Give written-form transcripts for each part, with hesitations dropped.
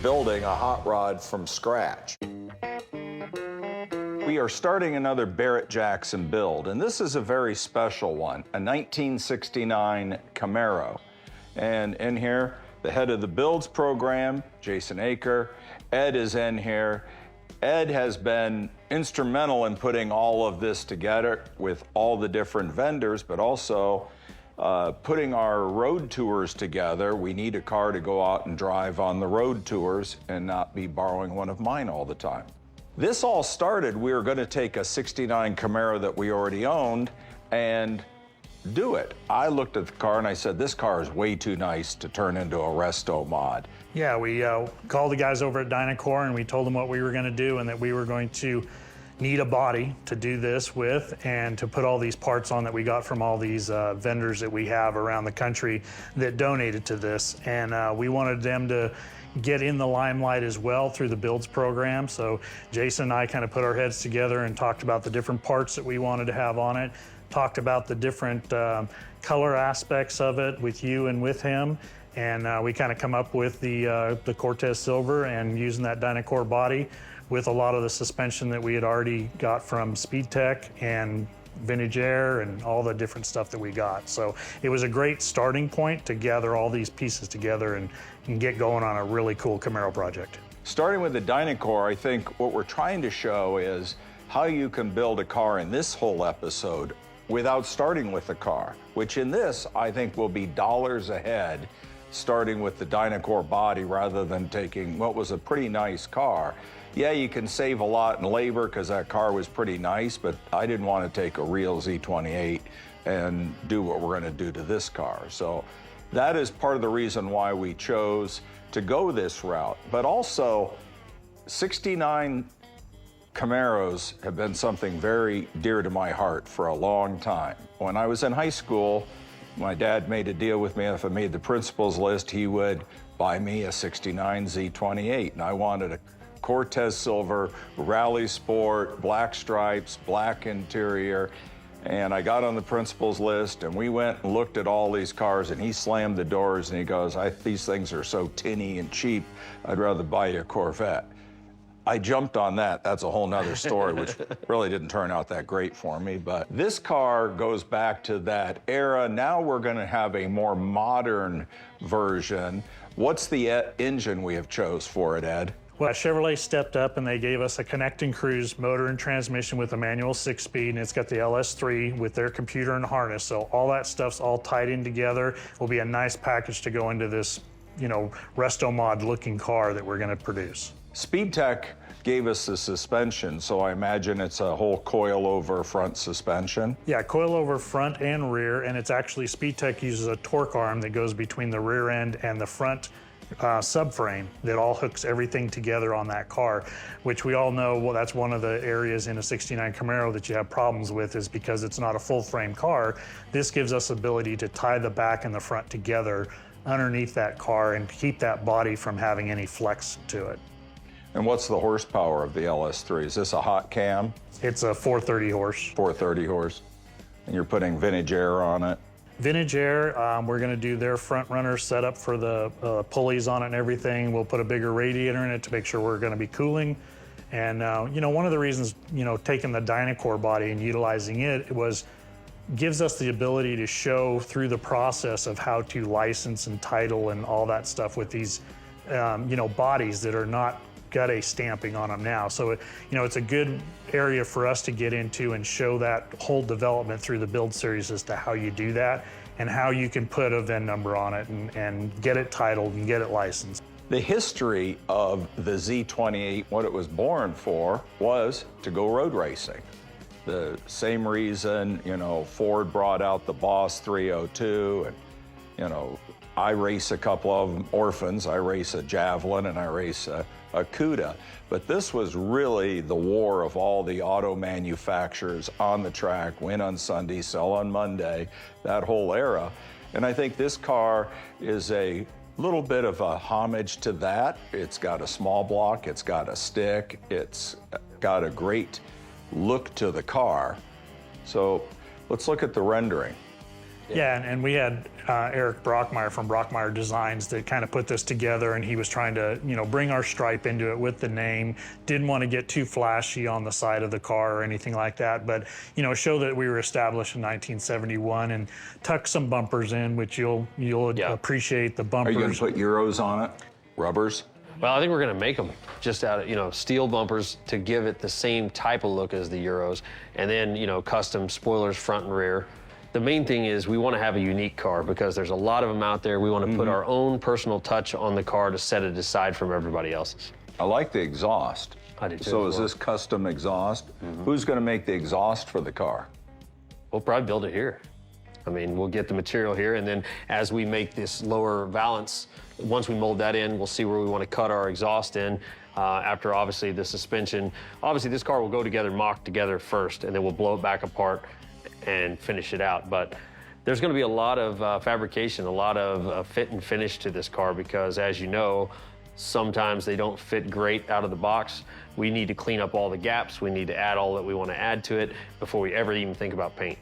building a hot rod from scratch. We are starting another Barrett Jackson build, and this is a very special one, a 1969 Camaro. And in here, the head of the builds program, Jason Aker. Ed is in here. Ed has been instrumental in putting all of this together with all the different vendors, but also putting our road tours together. We need a car to go out and drive on the road tours and not be borrowing one of mine all the time. This all started, we were gonna take a 69 Camaro that we already owned and do it. I looked at the car and I said, this car is way too nice to turn into a resto mod. Yeah, we called the guys over at Dynacor and we told them what we were gonna do and that we were going to need a body to do this with and to put all these parts on that we got from all these vendors that we have around the country that donated to this. And we wanted them to get in the limelight as well through the builds program. So Jason and I kind of put our heads together and talked about the different parts that we wanted to have on it, talked about the different color aspects of it with you and with him. And we kind of come up with the Cortez Silver and using that Dynacor body with a lot of the suspension that we had already got from Speedtech and Vintage Air and all the different stuff that we got. So it was a great starting point to gather all these pieces together and get going on a really cool Camaro project. Starting with the Dynacor, I think what we're trying to show is how you can build a car in this whole episode without starting with the car, which in this, I think will be dollars ahead, starting with the Dynacor body rather than taking what was a pretty nice car. Yeah, you can save a lot in labor because that car was pretty nice, but I didn't want to take a real Z28 and do what we're going to do to this car. So that is part of the reason why we chose to go this route. But also, 69 Camaros have been something very dear to my heart for a long time. When I was in high school, my dad made a deal with me. If I made the principal's list, he would buy me a 69 Z28, and I wanted a Cortez Silver, Rally Sport, black stripes, black interior. And I got on the principal's list and we went and looked at all these cars and he slammed the doors and he goes, these things are so tinny and cheap, I'd rather buy you a Corvette. I jumped on that. That's a whole nother story, which really didn't turn out that great for me. But this car goes back to that era. Now we're gonna have a more modern version. What's the engine we have chose for it, Ed? Well, Chevrolet stepped up and they gave us a Connect and Cruise motor and transmission with a manual 6-speed, and it's got the LS3 with their computer and harness. So all that stuff's all tied in together. Will be a nice package to go into this, resto mod looking car that we're gonna produce. Speedtech gave us the suspension, so I imagine it's a whole coil-over front suspension. Yeah, coil-over front and rear, and it's actually, Speedtech uses a torque arm that goes between the rear end and the front subframe that all hooks everything together on that car, which we all know, well, that's one of the areas in a 69 Camaro that you have problems with is because it's not a full frame car. This gives us ability to tie the back and the front together underneath that car and keep that body from having any flex to it. And what's the horsepower of the LS3? Is this a hot cam? It's a 430 horse. 430 horse. And you're putting Vintage Air on it? Vintage Air, we're gonna do their front runner setup for the pulleys on it and everything. We'll put a bigger radiator in it to make sure we're gonna be cooling. And one of the reasons, taking the Dynacor body and utilizing it gives us the ability to show through the process of how to license and title and all that stuff with these, bodies that are not got a stamping on them now. So, it's a good area for us to get into and show that whole development through the build series as to how you do that and how you can put a VIN number on it and get it titled and get it licensed. The history of the Z28, what it was born for, was to go road racing. The same reason, Ford brought out the Boss 302 and, I race a couple of them, orphans. I race a Javelin and I race a Cuda. But this was really the war of all the auto manufacturers on the track, win on Sunday, sell on Monday, that whole era. And I think this car is a little bit of a homage to that. It's got a small block, it's got a stick, it's got a great look to the car. So let's look at the rendering. Yeah, and we had Eric Brockmeyer from Brockmeyer Designs that kind of put this together, and he was trying to, you know, bring our stripe into it with the name. Didn't want to get too flashy on the side of the car or anything like that, but, you know, show that we were established in 1971 and tuck some bumpers in, which you'll appreciate the bumpers. Are you going to put Euros on it? Rubbers? Well, I think we're going to make them just out of, you know, steel bumpers to give it the same type of look as the Euros, and then, you know, custom spoilers front and rear. The main thing is we want to have a unique car because there's a lot of them out there. We want to put our own personal touch on the car to set it aside from everybody else's. I like the exhaust. I do too. So is this custom exhaust? Who's going to make the exhaust for the car? We'll probably build it here. I mean, we'll get the material here, and then as we make this lower valance, once we mold that in, we'll see where we want to cut our exhaust in. After, obviously, the suspension. Obviously, this car will go together, mock together first, and then we'll blow it back apart and finish it out. But there's going to be a lot of fabrication, a lot of fit and finish to this car because, as you know, sometimes they don't fit great out of the box. We need to clean up all the gaps. We need to add all that we want to add to it before we ever even think about paint.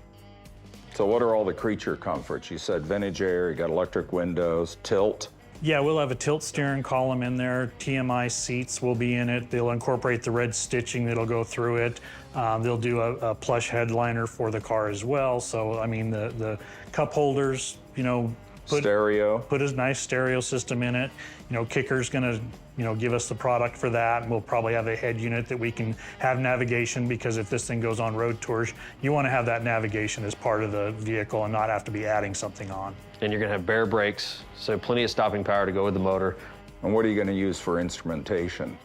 So what are all the creature comforts? You said vintage air, you got electric windows, tilt. Yeah, we'll have a tilt steering column in there. TMI seats will be in it. They'll incorporate the red stitching that'll go through it. They'll do a plush headliner for the car as well. So, I mean, the cup holders, you know, put a nice stereo system in it. You know, Kicker's gonna, you know, give us the product for that. And we'll probably have a head unit that we can have navigation because if this thing goes on road tours, you want to have that navigation as part of the vehicle and not have to be adding something on. And you're going to have bare brakes, so plenty of stopping power to go with the motor. And what are you going to use for instrumentation?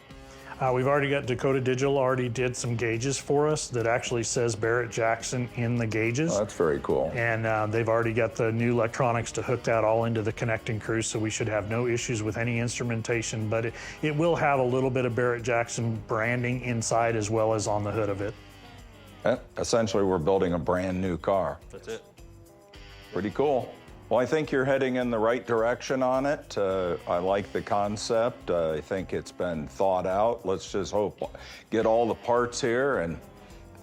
We've already got Dakota Digital already did some gauges for us that actually says Barrett Jackson in the gauges. Oh, that's very cool. And they've already got the new electronics to hook that all into the connecting crew, so we should have no issues with any instrumentation, but it will have a little bit of Barrett Jackson branding inside as well as on the hood of it. Essentially, we're building a brand new car. That's it. Pretty cool. Well, I think you're heading in the right direction on it. I like the concept. I think it's been thought out. Let's just hope, get all the parts here and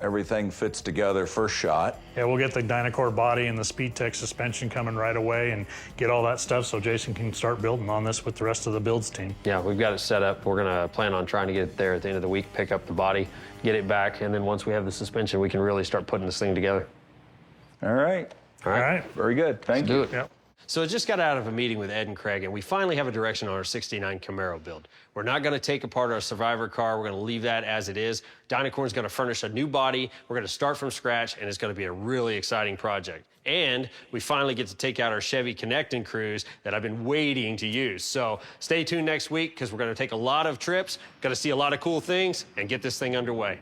everything fits together first shot. Yeah, we'll get the Dynacore body and the Speedtech suspension coming right away and get all that stuff so Jason can start building on this with the rest of the builds team. Yeah, we've got it set up. We're going to plan on trying to get it there at the end of the week, pick up the body, get it back, and then once we have the suspension, we can really start putting this thing together. All right. All right. Very good. Thank you. Do it. Yep. So I just got out of a meeting with Ed and Craig, and we finally have a direction on our 69 Camaro build. We're not going to take apart our Survivor car. We're going to leave that as it is. Dynacore is going to furnish a new body. We're going to start from scratch, and it's going to be a really exciting project. And we finally get to take out our Chevy connecting crews that I've been waiting to use. So stay tuned next week because we're going to take a lot of trips, going to see a lot of cool things, and get this thing underway.